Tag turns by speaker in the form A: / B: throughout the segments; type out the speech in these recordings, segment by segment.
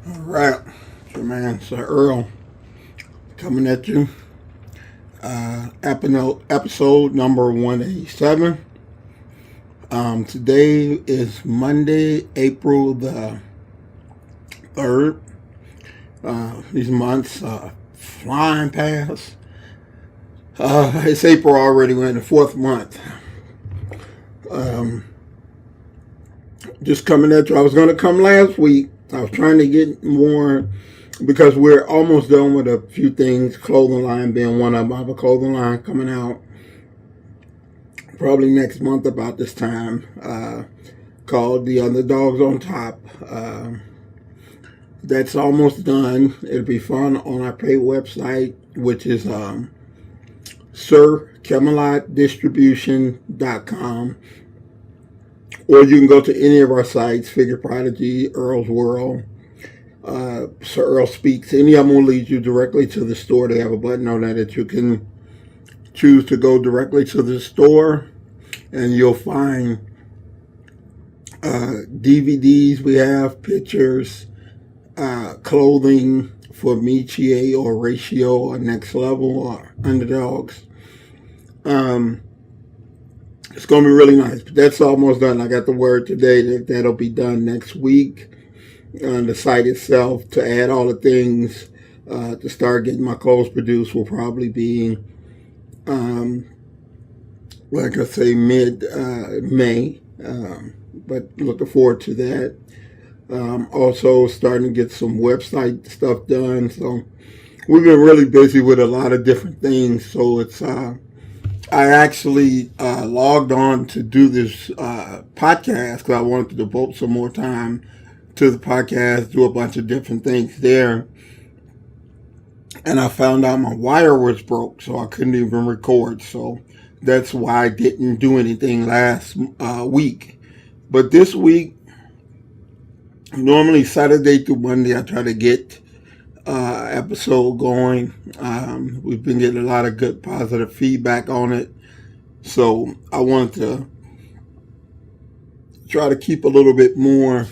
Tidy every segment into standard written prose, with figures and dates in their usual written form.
A: All right, it's your man, Sir-Earl, coming at you. Episode number 187. Today is Monday, April the 3rd. These months flying past. It's April already. We're in the fourth month. Just coming at you. I was going to come last week. I was trying to get more because we're almost done with a few things. Clothing line being one of them. I have a clothing line coming out probably next month about this time, called The Underdogs on Top. That's almost done. It'll be fun on our paid website, which is sir-distribution.com. Or you can go to any of our sites, Figure Prodigy, Earl's World, Sir Earl Speaks. Any of them will lead you directly to the store. They have a button on there that you can choose to go directly to the store, and you'll find DVDs we have, pictures, clothing for Michie or Ratio or Next Level or Underdogs. It's going to be really nice. But that's almost done. I got the word today that that'll be done next week on the site itself. To add all the things to start getting my clothes produced will probably be, like I say, mid-May. But looking forward to that. Also starting to get some website stuff done. So we've been really busy with a lot of different things. So it's... I actually logged on to do this podcast because I wanted to devote some more time to the podcast, do a bunch of different things there. And I found out my wire was broke, so I couldn't even record. So that's why I didn't do anything last week. But this week, normally Saturday through Monday, I try to get episode going. We've been getting a lot of good positive feedback on it, so I wanted to try to keep a little bit more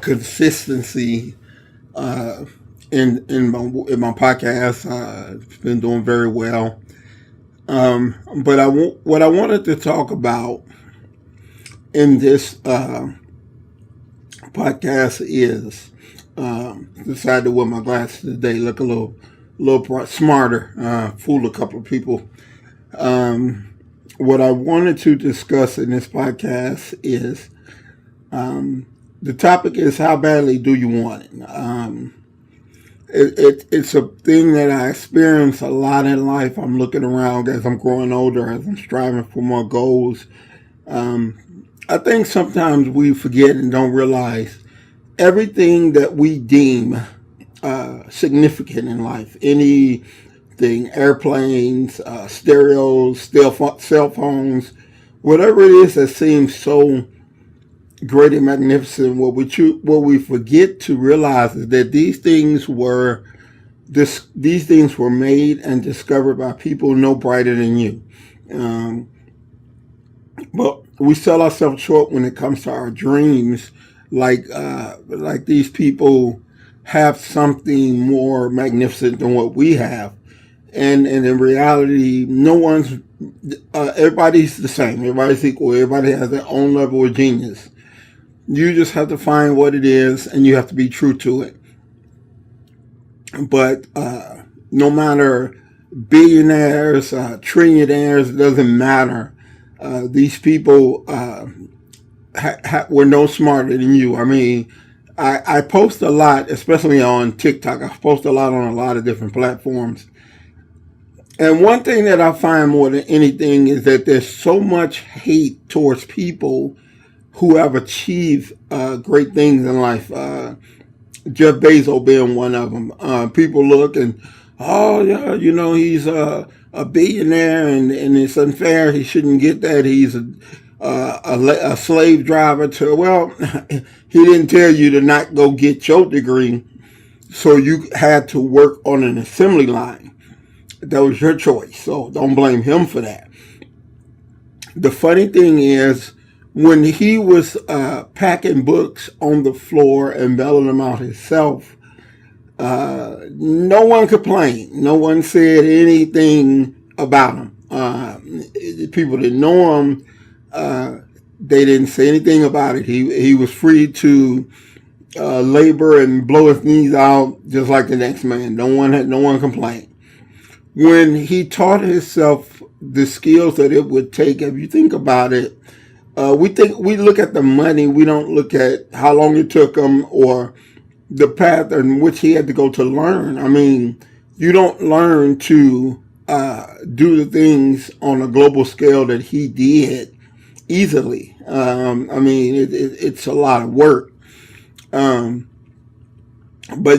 A: consistency in my podcast. It's been doing very well, but what I wanted to talk about in this podcast is decided to wear my glasses today, look a little smarter, fool a couple of people. What I wanted to discuss in this podcast is the topic is, how badly do you want it? It's a thing that I experience a lot in life. I'm looking around as I'm growing older, as I'm striving for more goals. I think sometimes we forget and don't realize everything that we deem significant in life, anything, airplanes, stereos, cell phones, whatever it is that seems so great and magnificent, what we forget to realize is that these things were made and discovered by people no brighter than you. But we sell ourselves short when it comes to our dreams. Like these people have something more magnificent than what we have, and in reality, everybody's the same. Everybody's equal. Everybody has their own level of genius. You just have to find what it is, and you have to be true to it. But no matter billionaires, trillionaires, it doesn't matter. These people were no smarter than you. I mean, I post a lot, especially on TikTok. I post a lot on a lot of different platforms. And one thing that I find more than anything is that there's so much hate towards people who have achieved great things in life. Jeff Bezos being one of them. People look and, oh, yeah, he's a billionaire and it's unfair. He shouldn't get that. He's a slave driver to, well, he didn't tell you to not go get your degree, so you had to work on an assembly line. That was your choice, so don't blame him for that. The funny thing is, when he was packing books on the floor and mailing them out himself, no one complained. No one said anything about him. People didn't know him. They didn't say anything about it. He was free to labor and blow his knees out just like the next man. No one complained. When he taught himself the skills that it would take, if you think about it, we look at the money. We don't look at how long it took him or the path in which he had to go to learn. I mean, you don't learn to do the things on a global scale that he did easily. I mean, it's a lot of work. But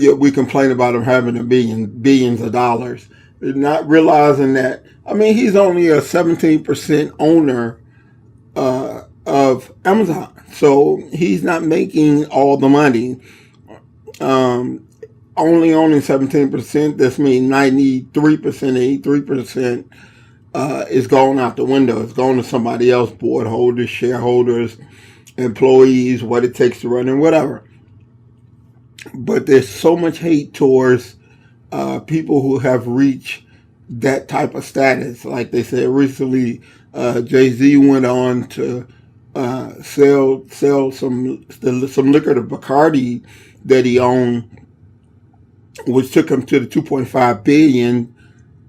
A: yet we complain about him having billions of dollars, not realizing that, I mean, he's only a 17% owner of Amazon. So he's not making all the money. Only owning 17%, this means 83% is going out the window. It's going to somebody else, board holders, shareholders, employees, what it takes to run and whatever. But there's so much hate towards people who have reached that type of status. Like they said recently, Jay-Z went on to sell some liquor to Bacardi that he owned, which took him to the 2.5 billion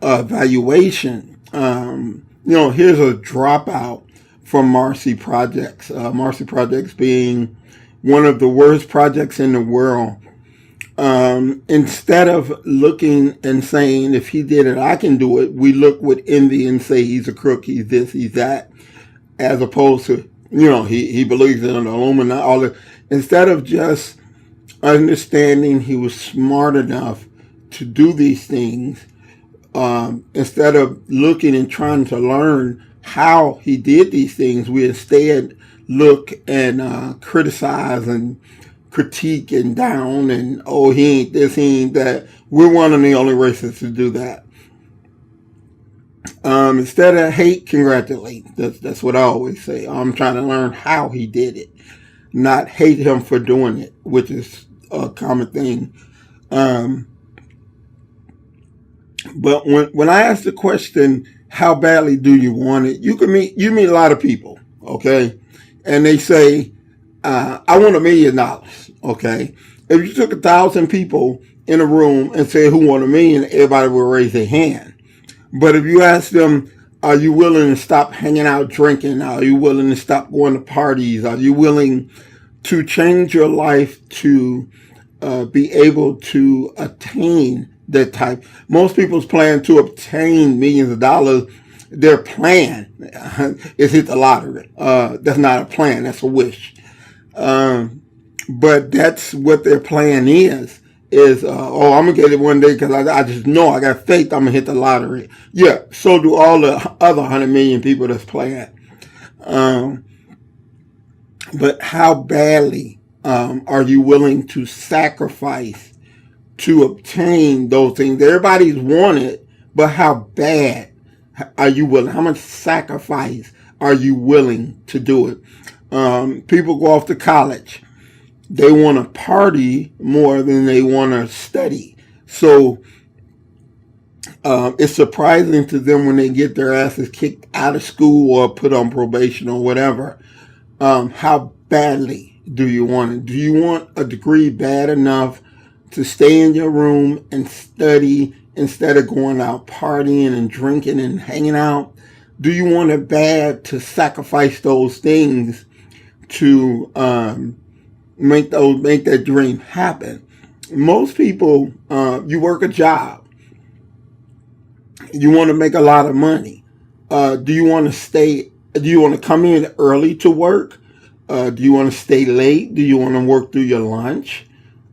A: valuation. Here's a dropout from Marcy Projects. Marcy Projects being one of the worst projects in the world. Instead of looking and saying, if he did it, I can do it, we look with envy and say he's a crook, he's this, he's that, as opposed to, he believes in an Illuminati, all that. Instead of just understanding he was smart enough to do these things, instead of looking and trying to learn how he did these things, we instead look and criticize and critique and down and, oh, he ain't this, he ain't that. We're one of the only races to do that. Instead of hate, congratulate. That's what I always say. I'm trying to learn how he did it, not hate him for doing it, which is a common thing. But when I ask the question, how badly do you want it? You meet a lot of people, okay? And they say, I want $1 million, okay? If you took 1,000 people in a room and said who want $1 million, everybody will raise their hand. But if you ask them, are you willing to stop hanging out drinking? Are you willing to stop going to parties? Are you willing to change your life to be able to attain that type? Most people's plan to obtain millions of dollars, their plan is hit the lottery. That's not a plan, that's a wish. But that's what their plan is I'm going to get it one day because I just know I got faith I'm going to hit the lottery. Yeah, so do all the other 100 million people that's playing. But how badly are you willing to sacrifice to obtain those things? Everybody's wanted, but how bad are you willing? How much sacrifice are you willing to do it? People go off to college. They want to party more than they want to study. So it's surprising to them when they get their asses kicked out of school or put on probation or whatever. How badly do you want it? Do you want a degree bad enough to stay in your room and study instead of going out partying and drinking and hanging out? Do you want it bad to sacrifice those things to make that dream happen? Most people, you work a job. You want to make a lot of money. Do you want to come in early to work? Do you want to stay late? Do you want to work through your lunch?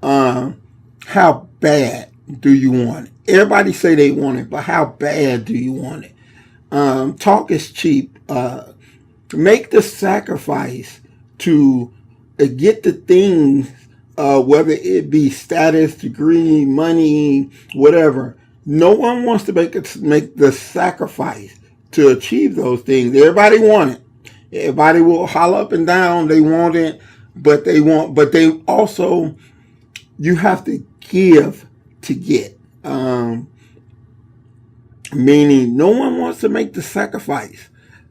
A: How bad do you want it? Everybody say they want it, but how bad do you want it? Talk is cheap. Make the sacrifice to get the things, whether it be status, degree, money, whatever. No one wants to make the sacrifice to achieve those things. Everybody want it. Everybody will holler up and down. They want it, but they also, you have to give to get. Meaning no one wants to make the sacrifice.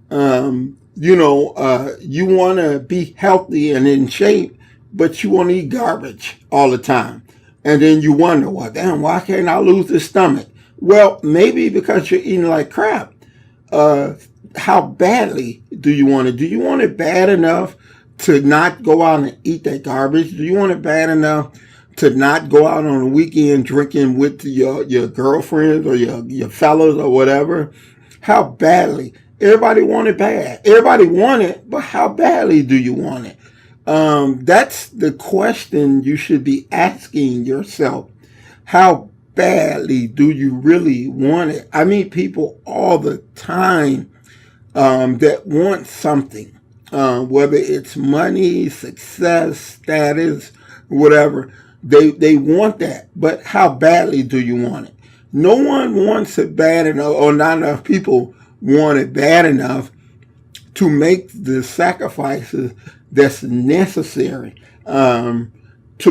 A: You want to be healthy and in shape, but you want to eat garbage all the time. And then you wonder, well, damn, why can't I lose the stomach? Well, maybe because you're eating like crap. Uh, how badly do you want it? Do you want it bad enough to not go out and eat that garbage? Do you want it bad enough to not go out on the weekend drinking with your girlfriends or your fellas or whatever? How badly? Everybody want it bad. Everybody want it, but how badly do you want it? That's the question you should be asking yourself. How badly do you really want it? I meet people all the time that want something, whether it's money, success, status, whatever. They want that, but how badly do you want it? No one wants it bad enough, or not enough people want it bad enough to make the sacrifices that's necessary to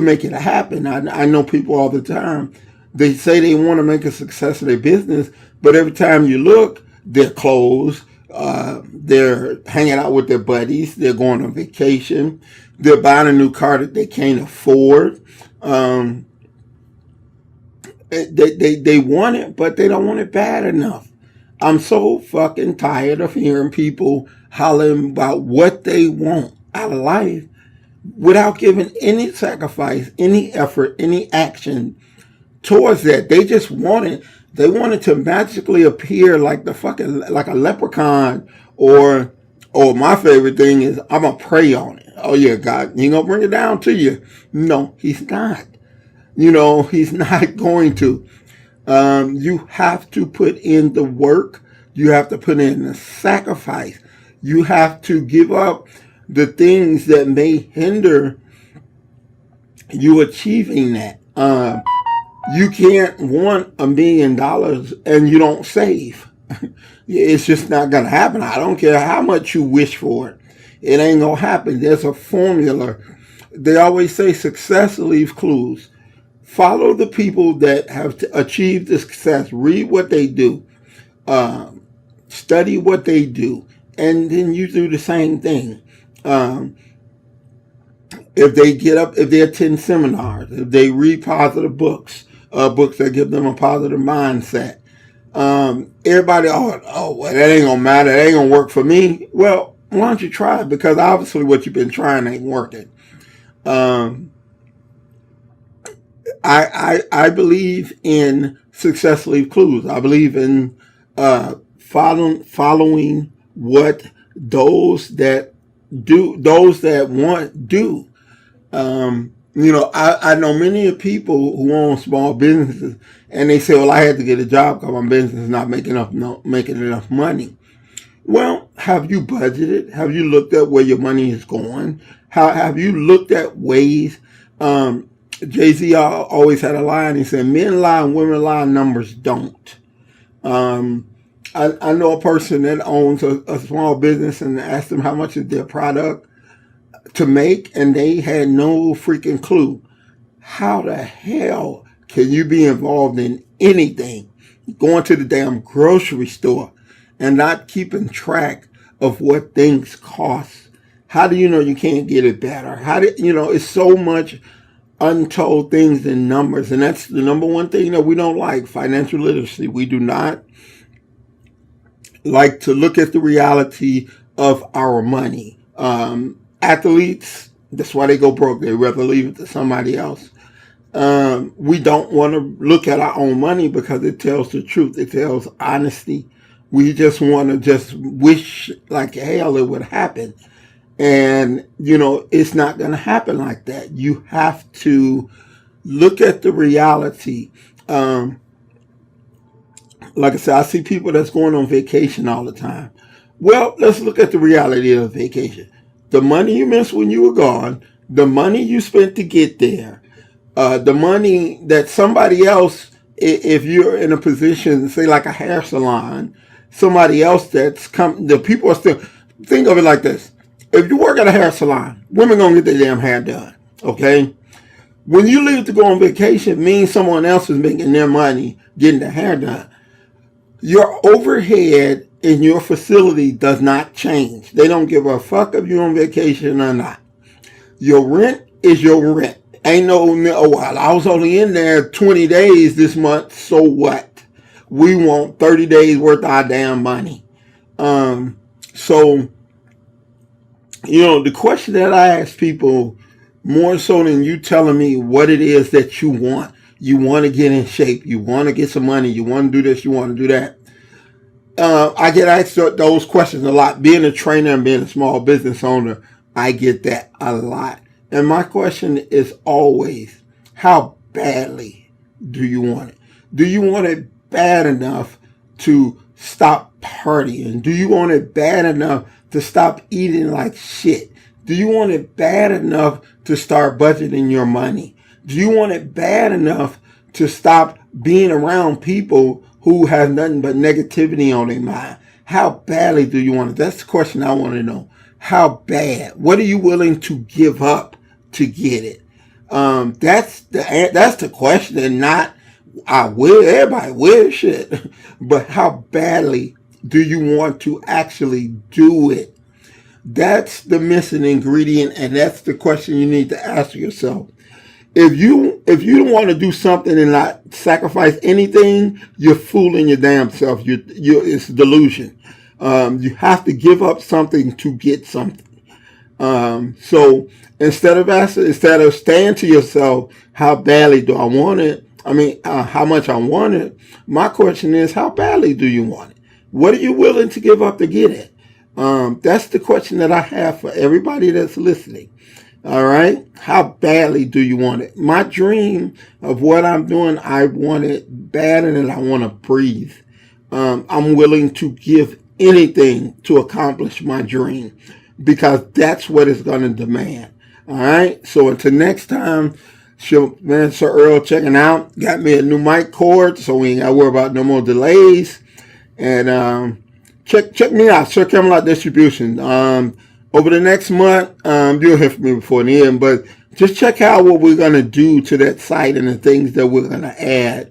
A: make it happen. I know people all the time. They say they want to make a success of their business, but every time you look, they're closed. They're hanging out with their buddies. They're going on vacation. They're buying a new car that they can't afford. They want it, but they don't want it bad enough. I'm so fucking tired of hearing people hollering about what they want out of life without giving any sacrifice, any effort, any action towards that. They just want it. They want it to magically appear like like a leprechaun, or my favorite thing is, I'm gonna pray on it. Oh yeah, God, he gonna bring it down to you. No, he's not. He's not going to. You have to put in the work. You have to put in the sacrifice. You have to give up the things that may hinder you achieving that. You can't want $1 million and you don't save. It's just not going to happen. I don't care how much you wish for it. It ain't going to happen. There's a formula. They always say success leaves clues. Follow the people that have achieved the success. Read what they do. Study what they do. And then you do the same thing. If they attend seminars, if they read positive books that give them a positive mindset. Everybody, well, that ain't going to matter. That ain't going to work for me. Well, why don't you try it? Because obviously what you've been trying ain't working. I believe in success leave clues. I believe in following what those that want do. I know many people who own small businesses, and they say, "Well, I had to get a job because my business is not making enough money." Well, have you budgeted? Have you looked at where your money is going? Have you looked at ways? Jay-Z always had a line. He said, "Men lie and women lie, numbers don't." I know a person that owns a small business, and asked them how much is their product to make, and they had no freaking clue. How the hell can you be involved in anything, going to the damn grocery store and not keeping track of what things cost? How do you know you can't get it better? It's so much untold things in numbers, and that's the number one thing that we don't like: financial literacy. We do not like to look at the reality of our money. Athletes, that's why they go broke. They rather leave it to somebody else. We don't want to look at our own money because it tells the truth. It tells honesty. We just want to just wish like hell it would happen. And, it's not going to happen like that. You have to look at the reality. Like I said, I see people that's going on vacation all the time. Well, let's look at the reality of vacation. The money you missed when you were gone, the money you spent to get there, the money that somebody else, if you're in a position, say like a hair salon, somebody else the people are still, Think of it like this. If you work at a hair salon, women gonna get their damn hair done. Okay? When you leave to go on vacation, it means someone else is making their money getting their hair done. Your overhead in your facility does not change. They don't give a fuck if you're on vacation or not. Your rent is your rent. Ain't no, oh, well, I was only in there 20 days this month, so what? We want 30 days worth of our damn money. So, the question that I ask people, more so than you telling me what it is that you want to get in shape, you want to get some money, you want to do this, you want to do that. I get asked those questions a lot. Being a trainer and being a small business owner, I get that a lot. And my question is always, how badly do you want it? Do you want it bad enough to stop partying? Do you want it bad enough to stop eating like shit? Do you want it bad enough to start budgeting your money? Do you want it bad enough to stop being around people who have nothing but negativity on their mind? How badly do you want it? That's the question I want to know. How bad? What are you willing to give up to get it? That's the question, and not I will. Everybody will shit, but how badly do you want to actually do it? That's the missing ingredient, and that's the question you need to ask yourself. If you don't want to do something and not sacrifice anything, you're fooling your damn self. It's delusion. You have to give up something to get something. So instead of saying to yourself, how badly do I want it? How much I want it. My question is, how badly do you want it? What are you willing to give up to get it? That's the question that I have for everybody that's listening. All right. How badly do you want it? My dream of what I'm doing, I want it bad and I want to breathe. I'm willing to give anything to accomplish my dream because that's what it's going to demand. All right. So until next time, man, Sir-Earl checking out. Got me a new mic cord, so we ain't got to worry about no more delays. And check me out, Sir Camelot Distribution. Over the next month, you'll hear from me before the end, but just check out what we're going to do to that site and the things that we're going to add.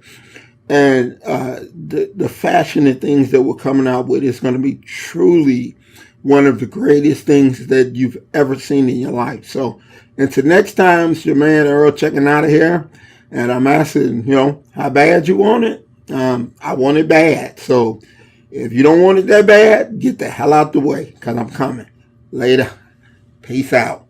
A: And the fashion and things that we're coming out with is going to be truly one of the greatest things that you've ever seen in your life. So until next time, it's your man Earl checking out of here. And I'm asking, how bad you want it? I want it bad. So if you don't want it that bad, get the hell out the way because I'm coming. Later. Peace out.